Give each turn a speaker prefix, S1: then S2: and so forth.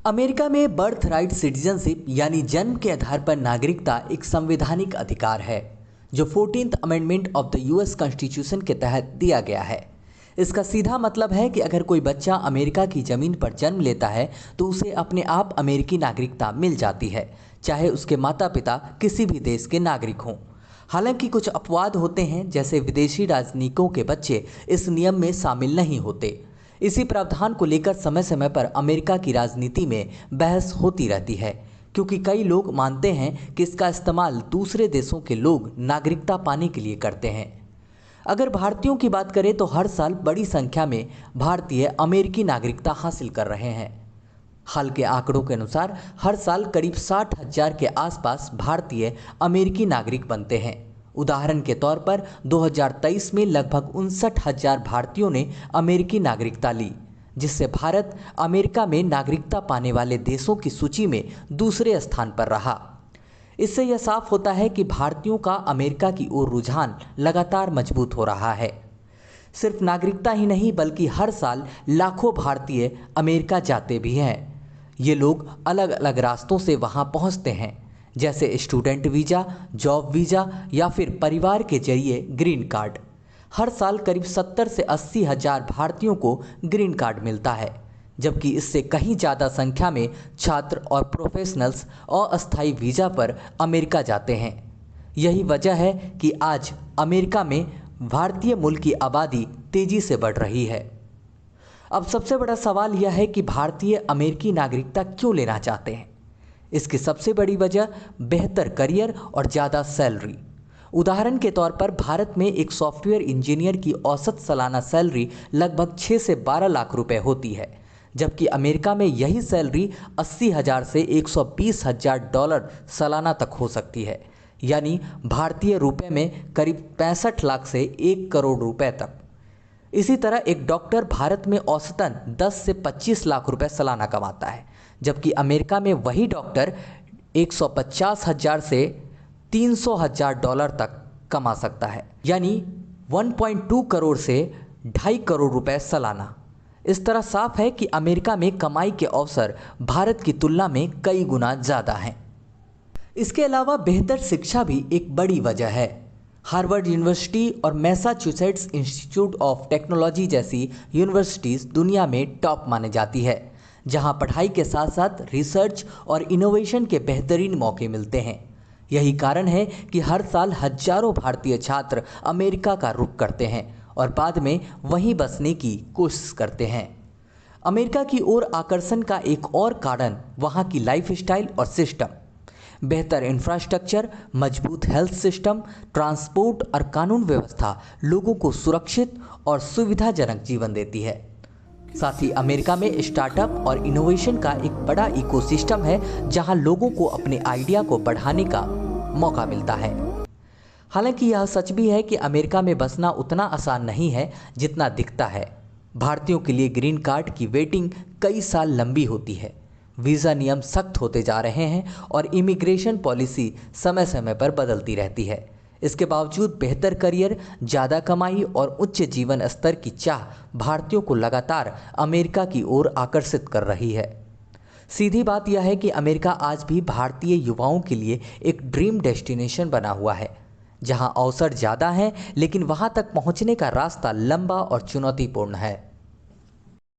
S1: America में birth right citizenship यानी जन्म के आधार पर नागरिकता एक संवैधानिक अधिकार है जो 14th amendment of the US constitution के तहत दिया गया है। इसका सीधा मतलब है कि अगर कोई बच्चा अमेरिका की ज़मीन पर जन्म लेता है तो उसे अपने आप अमेरिकी नागरिकता मिल जाती है, चाहे उसके माता पिता किसी भी देश के नागरिक हों। हालांकि कुछ अपवाद होते हैं, जैसे विदेशी राजनयिकों के बच्चे इस नियम में शामिल नहीं होते। इसी प्रावधान को लेकर समय समय पर अमेरिका की राजनीति में बहस होती रहती है, क्योंकि कई लोग मानते हैं कि इसका इस्तेमाल दूसरे देशों के लोग नागरिकता पाने के लिए करते हैं। अगर भारतीयों की बात करें तो हर साल बड़ी संख्या में भारतीय अमेरिकी नागरिकता हासिल कर रहे हैं। हाल के आंकड़ों के अनुसार हर साल करीब 60,000 के आसपास भारतीय अमेरिकी नागरिक बनते हैं। उदाहरण के तौर पर 2023 में लगभग 59,000 भारतीयों ने अमेरिकी नागरिकता ली, जिससे भारत अमेरिका में नागरिकता पाने वाले देशों की सूची में दूसरे स्थान पर रहा। इससे यह साफ होता है कि भारतीयों का अमेरिका की ओर रुझान लगातार मजबूत हो रहा है। सिर्फ नागरिकता ही नहीं बल्कि हर साल लाखों भारतीय अमेरिका जाते भी हैं। ये लोग अलग अलग रास्तों से वहां पहुंचते हैं, जैसे स्टूडेंट वीज़ा, जॉब वीज़ा या फिर परिवार के जरिए ग्रीन कार्ड। हर साल करीब 70 से 80 हज़ार भारतीयों को ग्रीन कार्ड मिलता है, जबकि इससे कहीं ज़्यादा संख्या में छात्र और प्रोफेशनल्स अस्थायी वीज़ा पर अमेरिका जाते हैं। यही वजह है कि आज अमेरिका में भारतीय मूल की आबादी तेज़ी से बढ़ रही है। अब सबसे बड़ा सवाल यह है कि भारतीय अमेरिकी नागरिकता क्यों लेना चाहते हैं। इसकी सबसे बड़ी वजह बेहतर करियर और ज़्यादा सैलरी। उदाहरण के तौर पर भारत में एक सॉफ्टवेयर इंजीनियर की औसत सालाना सैलरी लगभग 6 से 12 लाख रुपए होती है, जबकि अमेरिका में यही सैलरी 80,000 से $120,000 सालाना तक हो सकती है, यानी भारतीय रुपए में करीब 65 लाख से 1 करोड़ रुपए तक। इसी तरह एक डॉक्टर भारत में औसतन 10 से 25 लाख रुपए सालाना कमाता है, जबकि अमेरिका में वही डॉक्टर 150,000 से $300,000 तक कमा सकता है, यानी 1.2 करोड़ से 2.5 करोड़ रुपए सालाना। इस तरह साफ है कि अमेरिका में कमाई के अवसर भारत की तुलना में कई गुना ज़्यादा हैं। इसके अलावा बेहतर शिक्षा भी एक बड़ी वजह है। हार्वर्ड यूनिवर्सिटी और मैसाचुसेट्स इंस्टीट्यूट ऑफ टेक्नोलॉजी जैसी यूनिवर्सिटीज़ दुनिया में टॉप मानी जाती है, जहां पढ़ाई के साथ साथ रिसर्च और इनोवेशन के बेहतरीन मौके मिलते हैं। यही कारण है कि हर साल हजारों भारतीय छात्र अमेरिका का रुख करते हैं और बाद में वहीं बसने की कोशिश करते हैं। अमेरिका की ओर आकर्षण का एक और कारण वहाँ की लाइफस्टाइल और सिस्टम। बेहतर इंफ्रास्ट्रक्चर, मजबूत हेल्थ सिस्टम, ट्रांसपोर्ट और कानून व्यवस्था लोगों को सुरक्षित और सुविधाजनक जीवन देती है। साथ ही अमेरिका में स्टार्टअप और इनोवेशन का एक बड़ा इकोसिस्टम है, जहां लोगों को अपने आइडिया को बढ़ाने का मौका मिलता है। हालांकि यह सच भी है कि अमेरिका में बसना उतना आसान नहीं है जितना दिखता है। भारतीयों के लिए ग्रीन कार्ड की वेटिंग कई साल लंबी होती है। वीज़ा नियम सख्त होते जा रहे हैं और इमिग्रेशन पॉलिसी समय समय पर बदलती रहती है। इसके बावजूद बेहतर करियर, ज़्यादा कमाई और उच्च जीवन स्तर की चाह भारतीयों को लगातार अमेरिका की ओर आकर्षित कर रही है। सीधी बात यह है कि अमेरिका आज भी भारतीय युवाओं के लिए एक ड्रीम डेस्टिनेशन बना हुआ है, जहां अवसर ज़्यादा हैं, लेकिन वहां तक पहुंचने का रास्ता लंबा और चुनौतीपूर्ण है।